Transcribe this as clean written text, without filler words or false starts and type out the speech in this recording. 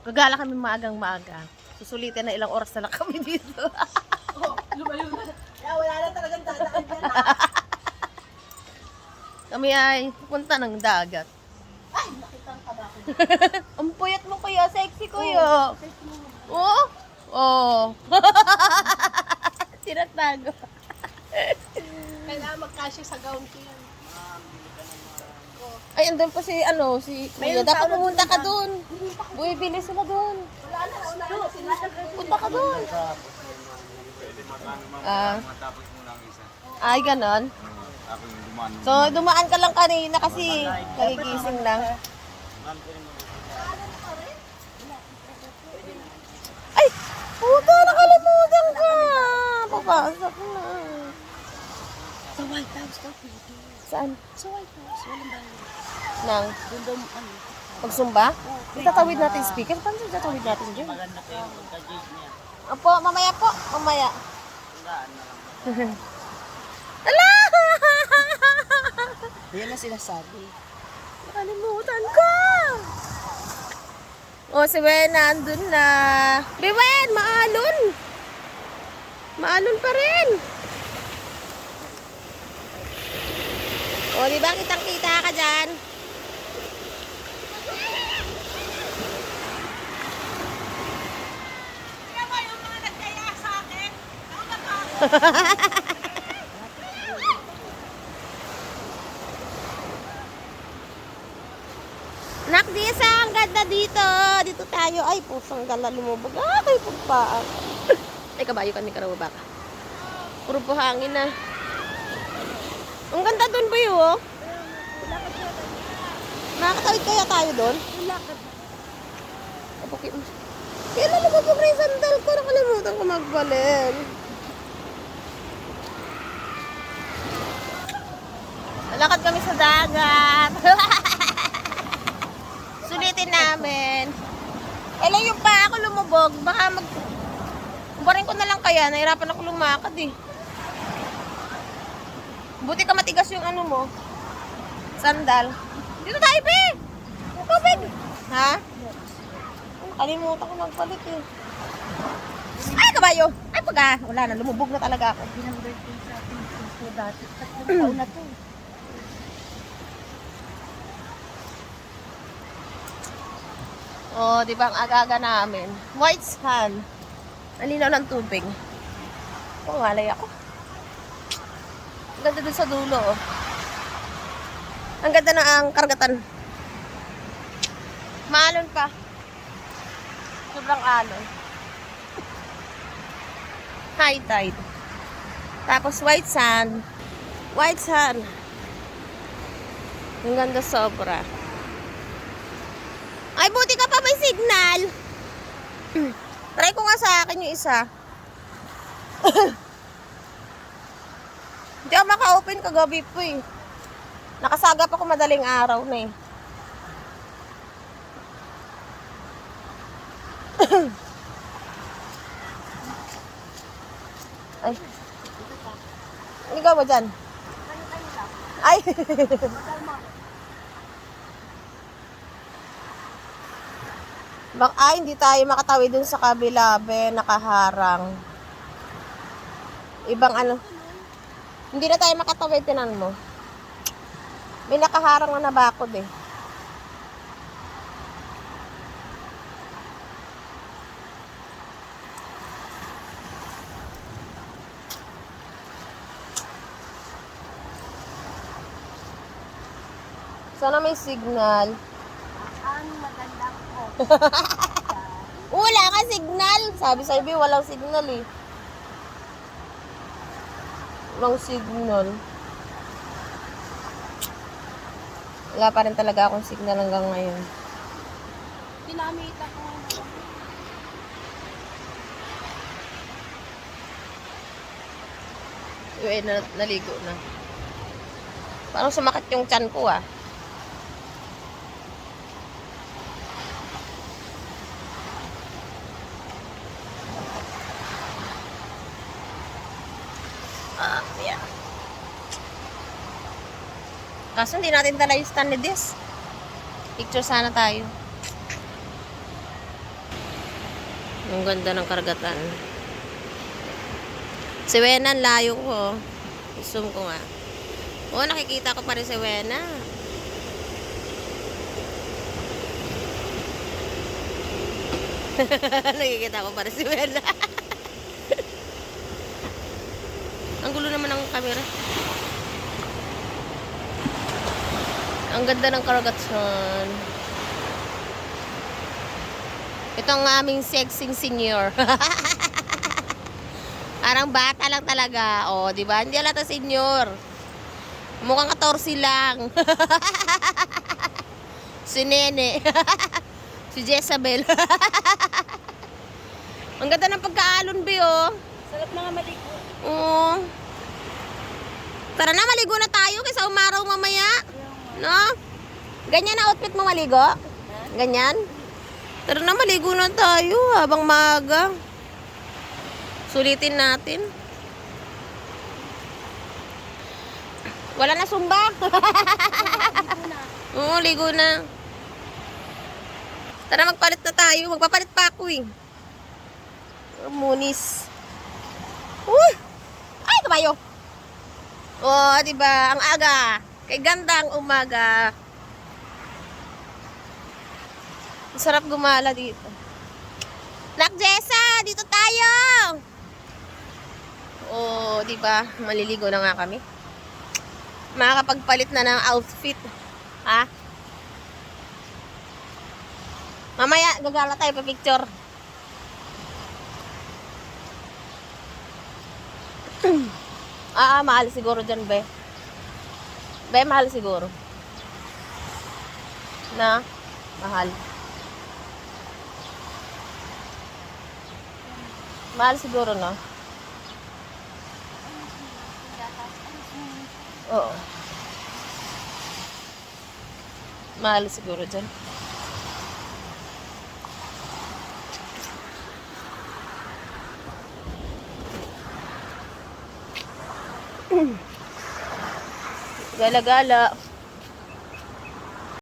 Gagala kami maagang maaga. Susulitin na ilang oras na lang kami dito. Oh, lumayo na. Kaya wala na talagang dadaan dyan. Kami ay pupunta ng dagat. Ay, nakita ka ba ako? Ang puyat mo kuya, sexy kuya. Oh? Oh. Tinatago. Kailangan magkasya sa gown ko yan. Ay, andun pa si, si kuya. Mayroon Dapat pa pumunta ka doon. dun. Bumibili sila dun. Wala na, wala na sila. Punta ka dun. Ah, Matapos mo lang isa. ay, ganon. Ako yung dumaan. So, dumaan ka lang kanina kasi nagigising lang. Ay! Puta, nakalimutan ka! Papasok na. Sa White House daw, pwede. Saan? Sa White House, walang bayan. Nang Doon daw, ano. pagsumba? Itatawid natin speaker. Paano itatawid natin dyan? Maganda kayo pagka-jade niya. Opo, mamaya po. Mamaya. Tandaan na lang. Ala! Yan na sinasabi. Nakalimutan ka! O, si Wen, nandun na. Biwen, maalon! Maalon pa rin! O, di ba kitang-kita ka dyan? Kaya ba yung mga nagkaya sa akin? Nak, Disa, ang ganda dito. Dito tayo. Ay, pusang gala lumubog. Ay, pagpaan. Ay, kabayo kami karawabaka. Puro po hangin na. Ang ganda doon ba yun, oh? Nakakatawid kaya tayo doon? Okay. Kailan lumubog na yung sandal ko? Nakalimutan ko magbalin. Malakad kami sa dagat. Sulitin namin. Kailan yung pa ako lumubog? Baka Barin ko na lang kaya. Nahirapan ako lumakad eh. Buti ka matigas yung ano mo. Sandal. Dito tayo, be! Tubig! Ha? Kalimutan ko magpalit eh. Ay, kabayo! Ay, pagka. Wala na, lumubog na talaga ako. Pinang-birthday sa atin. Ito dati. 3 taon na to. Oh, di ba ang aga-aga namin? White sand. Alinaw ng tubig. Pangalay ako. Ang ganda dun sa dulo, oh. Ang ganda na ang karagatan. Maalon pa. Sobrang alon. High tide. Tapos white sand. White sand. Ang ganda sobra. Ay, buti ka pa may signal. Try ko nga sa akin yung isa. Hindi ako maka-open kagabi po eh. Nakasagap ako madaling araw na eh. Ay. Ikaw mo dyan? Ay. Hindi tayo makatawid dun sa kabila, be, nakaharang. Ibang ano. Hindi na tayo makatawid, tinan mo. May nakaharang na nabakod eh. Sana may signal. Ang maganda ko. Wala ka signal. Sabi sa ibi, walang signal eh. Walang signal. Wala pa rin talaga akong signal hanggang ngayon. Kinamita ko. Naligo na. Parang sumakit yung tiyan ko ah. Yeah. Kaso hindi natin tala yung stand ni this. Picture sana tayo. Ang ganda ng karagatan. Si Wena, ang layo ko. Zoom ko nga. Oo, nakikita ko pa rin si Wena. Nakikita ko pa rin si Wena. Ang gulo naman ng camera. Ang ganda ng karagatan. Ito ang aming sexing senior. Parang bata lang talaga. O, di ba? Hindi alata senior. Mukhang 14 lang. Si Nene. Si Jezabel. Ang ganda ng pagkaalon, Be, oh. Sarap na nga maligo. Oo. Tara na, maligo na tayo kaysa umaraw mamaya. No? Ganyan na outfit mo maligo? Ganyan? Tara na, maligo na tayo habang maaga. Sulitin natin. Wala na sumba. Oo, ligo na. Tara, magpalit na tayo. Magpapalit pa ako eh. Munis. Ay, kabayo. Oh, diba? Ang aga. Kay gandang umaga. Sarap gumala dito. Nak Jessa, dito tayo. Oh, diba? Maliligo na nga kami. Makakapagpalit na ng outfit. Ha? Mamaya, gagala tayo pa picture. Mahal siguro dyan, Be. Be, mahal siguro. Na? Mahal. Mahal siguro, no? Oo. Mahal siguro dyan. Gala-gala.